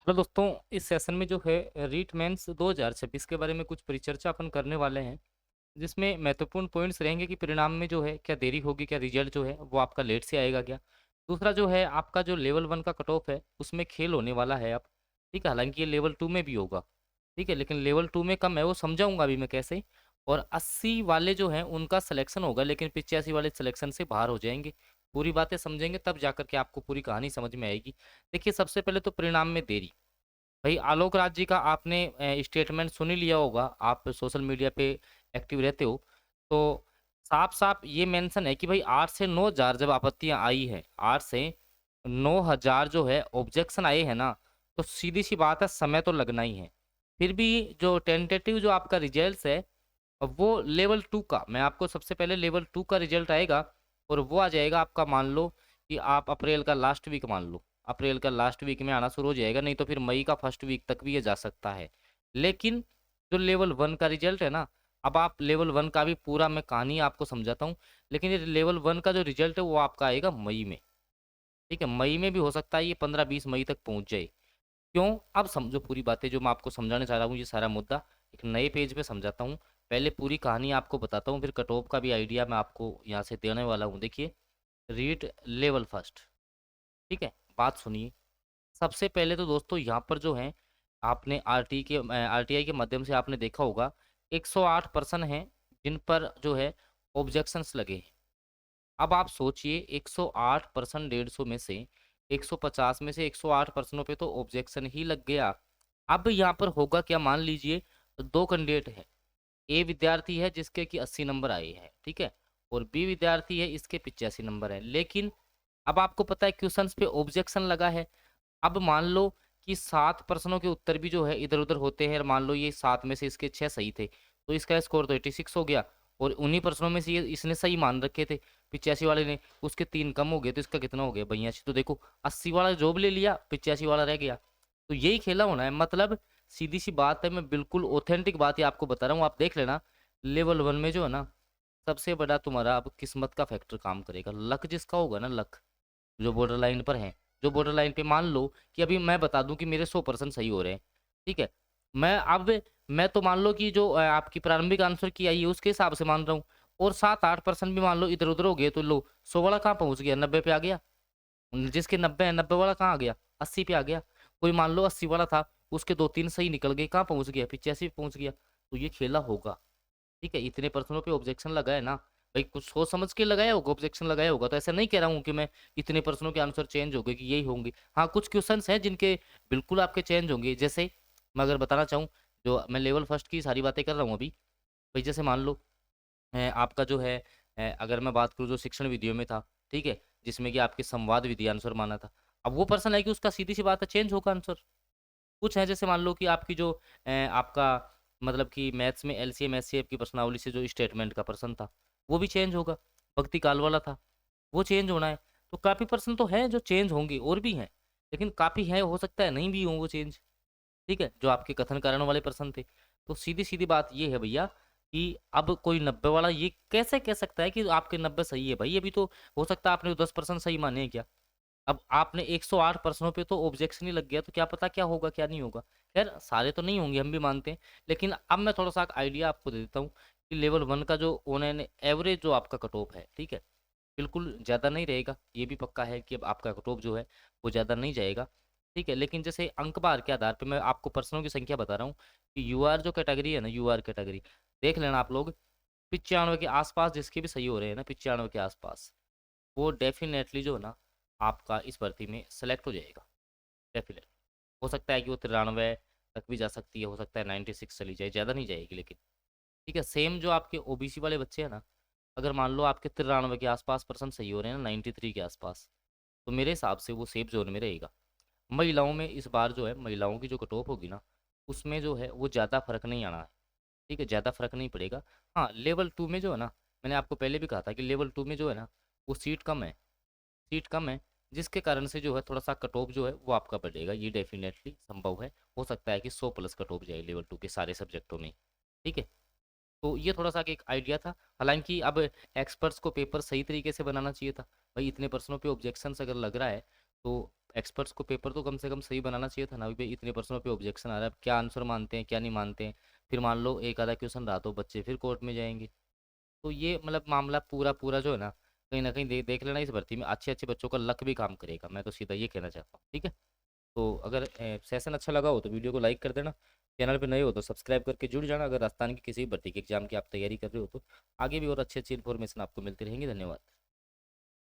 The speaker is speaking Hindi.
हेलो दोस्तों, इस सेशन में जो है रीट मेंस 2026 के बारे में कुछ परिचर्चा अपन करने वाले हैं, जिसमें महत्वपूर्ण पॉइंट्स रहेंगे कि परिणाम में जो है क्या देरी होगी, क्या रिजल्ट जो है वो आपका लेट से आएगा क्या। दूसरा जो है आपका जो लेवल 1 का कट ऑफ है उसमें खेल होने वाला है अब। ठीक है, हालांकि ये लेवल 2 में भी होगा। ठीक है, लेकिन लेवल 2 में कम है, वो समझाऊंगा अभी मैं कैसे। और 80 वाले जो हैं उनका सिलेक्शन होगा, लेकिन 85 वाले सिलेक्शन से बाहर हो जाएंगे। पूरी बातें समझेंगे तब जाकर के आपको पूरी कहानी समझ में आएगी। देखिए, सबसे पहले तो परिणाम में देरी। भाई आलोक राज जी का आपने स्टेटमेंट सुन ही लिया होगा, आप सोशल मीडिया पे एक्टिव रहते हो। तो साफ साफ ये मेंशन है कि भाई 8 से 9 हजार जब आपत्तियां आई है, 8 से 9 हजार जो है ऑब्जेक्शन आए हैं ना, तो सीधी सी बात है समय तो लगना ही है। फिर भी जो टेंटेटिव जो आपका रिजल्ट है, अब वो लेवल 2 का, मैं आपको सबसे पहले लेवल 2 का रिजल्ट आएगा। और वो आ जाएगा आपका, मान लो कि आप अप्रैल का लास्ट वीक मान लो, अप्रैल का लास्ट वीक में आना शुरू हो जाएगा, नहीं तो फिर मई का फर्स्ट वीक तक भी ये जा सकता है। लेकिन जो लेवल 1 का रिजल्ट है ना, अब आप लेवल 1 का भी पूरा मैं कहानी आपको समझाता हूँ। लेकिन ये लेवल 1 का जो रिजल्ट है वो आपका आएगा मई में। ठीक है, मई में भी हो सकता है ये 15-20 मई तक पहुंच जाए। क्यों, अब समझो पूरी बातें जो मैं आपको समझाने चाह रहा हूँ, ये सारा मुद्दा एक नए पेज पे समझाता हूँ। पहले पूरी कहानी आपको बताता हूँ, फिर कट ऑफ का भी आइडिया मैं आपको यहाँ से देने वाला हूँ। देखिए, रीड लेवल फर्स्ट। ठीक है, बात सुनिए। सबसे पहले तो दोस्तों यहाँ पर जो है, आपने आरटीआई के माध्यम से आपने देखा होगा 108 पर्सन हैं जिन पर जो है ऑब्जेक्शंस लगे हैं। अब आप सोचिए 108 पर्सन 150 में से 150 में से 108 पर्सनों पे तो ऑब्जेक्शन ही लग गया। अब यहाँ पर होगा क्या, मान लीजिए दो कैंडिडेट है। ए विद्यार्थी है जिसके कि 80 नंबर आए हैं, ठीक है, और बी विद्यार्थी है इसके 85 नंबर है। लेकिन अब आपको पता है क्वेश्चंस पे ऑब्जेक्शन लगा है। अब मान लो कि 7 प्रश्नों के उत्तर भी जो है इधर उधर होते हैं, और मान लो ये 7 में से इसके 6 सही थे, तो इसका स्कोर तो 86 हो गया। और उन्हीं प्रश्नों में से ये इसने सही मान रखे थे 85 वाले ने, उसके 3 कम हो गए, तो इसका कितना हो गया 82। तो देखो 80 वाला जॉब ले लिया, 85 वाला रह गया। तो यही खेला होना है, मतलब सीधी सी बात है, मैं बिल्कुल ऑथेंटिक बात ही आपको बता रहा हूँ, आप देख लेना। लेवल 1 में जो है ना, सबसे बड़ा तुम्हारा अब किस्मत का फैक्टर काम करेगा। लक जिसका होगा ना, लक, जो बॉर्डर लाइन पर हैं, जो बॉर्डर लाइन पे मान लो कि अभी मैं बता दूं कि मेरे 100% सही हो रहे हैं। ठीक है, मैं अब मैं तो मान लो कि जो आपकी प्रारंभिक आंसर की आई है उसके हिसाब से मान रहा हूँ, और 7-8% भी मान लो इधर उधर हो गए, तो लो 100 वाला कहाँ पहुंच गया, 90 पे आ गया। जिसके 90 है, 90 वाला कहाँ आ गया, 80 पे आ गया। कोई मान लो 80 वाला था, उसके 2-3 सही निकल गए, कहाँ पहुंच गया, 85 पे पहुंच गया। तो ये खेला होगा। ठीक है, इतने पर्सनों पे ऑब्जेक्शन लगा है ना, भाई कुछ सोच समझ के लगाया होगा, ऑब्जेक्शन लगाया होगा। तो ऐसा नहीं कह रहा हूँ कि मैं इतने पर्सनों के आंसर चेंज हो गए कि यही होंगे। हाँ, कुछ क्वेश्चंस हैं जिनके बिल्कुल आपके चेंज होंगे। जैसे मैं अगर बताना चाहूँ, जो मैं लेवल फर्स्ट की सारी बातें कर रहा हूँ अभी, भाई जैसे मान लो आपका जो है, अगर मैं बात करूँ जो शिक्षण विधियों में था, ठीक है, जिसमें कि आपके संवाद विधि आंसर माना था। अब वो पर्सन है कि उसका सीधी सी बात है चेंज होगा आंसर। कुछ है जैसे मान लो कि आपकी जो आपका मतलब कि मैथ्स में एलसीएम एचसीएफ की प्रश्नावली से जो स्टेटमेंट का पर्सन था, वो भी चेंज होगा। भक्ति काल वाला था, वो चेंज होना है। तो काफ़ी पर्सन तो हैं जो चेंज होंगे, और भी हैं, लेकिन काफ़ी है, हो सकता है नहीं भी हों वो चेंज। ठीक है, जो आपके कथन कारण वाले पर्सन थे। तो सीधी-सीधी बात ये है भैया कि अब कोई 90 वाला ये कैसे कह सकता है कि आपके 90 सही है? भाई अभी तो हो सकता है आपने 10% सही माने हैं क्या? अब आपने 108 प्रश्नों पे तो ऑब्जेक्शन ही लग गया, तो क्या पता क्या होगा, क्या नहीं होगा। खैर सारे तो नहीं होंगे, हम भी मानते हैं। लेकिन अब मैं थोड़ा-सा एक आइडिया आपको दे देता हूँ कि लेवल 1 का जो ऑन एन एवरेज जो आपका कट ऑफ है, ठीक है? बिल्कुल ज़्यादा नहीं रहेगा, ये भी पक्का है कि अब आपका कट ऑफ जो है, वो ज़्यादा नहीं जाएगा। ठीक है, लेकिन जैसे अंक भार के आधार पे मैं आपको पर्सनों की संख्या बता रहा हूँ कि यूआर जो कैटेगरी है ना, यूआर कैटेगरी, देख लेना आप लोग, 95 के आस-पास जिसके भी सही हो रहे हैं ना, 95 के आस-पास, वो डेफ़िनेटली जो है ना, आपका इस भर्ती में सेलेक्ट हो जाएगा, डेफ़िनेटली। हो सकता है कि वो 93 तक भी जा सकती है, हो सकता है 96 चली जाए, ज़्यादा नहीं जाएगी लेकिन। ठीक है, सेम जो आपके ओबीसी वाले बच्चे हैं ना, अगर मान लो आपके 93 के आस-पास परसेंट सही हो रहे हैं ना, 93 के आस-पास, तो मेरे हिसाब से वो सेफ ज़ोन में रहेगा। महिलाओं में इस बार जो है, महिलाओं की जो कट ऑफ होगी ना, उसमें जो है वो ज़्यादा फ़र्क नहीं आना है। ठीक है, ज़्यादा फ़र्क नहीं पड़ेगा। हाँ, लेवल 2 में जो है ना, मैंने आपको पहले भी कहा था कि लेवल 2 में जो है ना, वो सीट कम है, सीट कम है, जिसके कारण से जो है थोड़ा-सा कट ऑफ जो है वो आपका बढ़ेगा। ये डेफ़िनेटली संभव है। हो सकता है कि 100 प्लस कट ऑफ जाए लेवल 2 के सारे सब्जेक्टों में। ठीक है? तो ये थोड़ा-सा एक आइडिया था। हालाँकि अब एक्सपर्ट्स को पेपर सही तरीके से बनाना चाहिए था। भाई इतने पर्सनों पे ऑब्जेक्शंस अगर लग रहा है, तो एक्सपर्ट्स को पेपर तो कम से कम सही बनाना चाहिए था ना। अभी भाई इतने प्रश्नों पे ऑब्जेक्शन आ रहा है, अब क्या आंसर मानते हैं क्या नहीं मानते हैं। फिर मान लो एक आधा क्वेश्चन रहा तो बच्चे फिर कोर्ट में जाएंगे। तो ये मतलब मामला पूरा पूरा जो है ना कहीं देख लेना, इस भर्ती में अच्छे अच्छे बच्चों का लक भी काम करेगा, मैं तो सीधा ये कहना चाहता हूँ। ठीक है, तो अगर सेशन अच्छा लगा हो तो वीडियो को लाइक कर देना, चैनल पे नए हो तो सब्सक्राइब करके जुड़ जाना। अगर राजस्थान की किसी भी भर्ती के एग्जाम की आप तैयारी कर रहे हो तो आगे भी और अच्छी अच्छी इन्फॉर्मेशन आपको मिलती रहेंगी। धन्यवाद।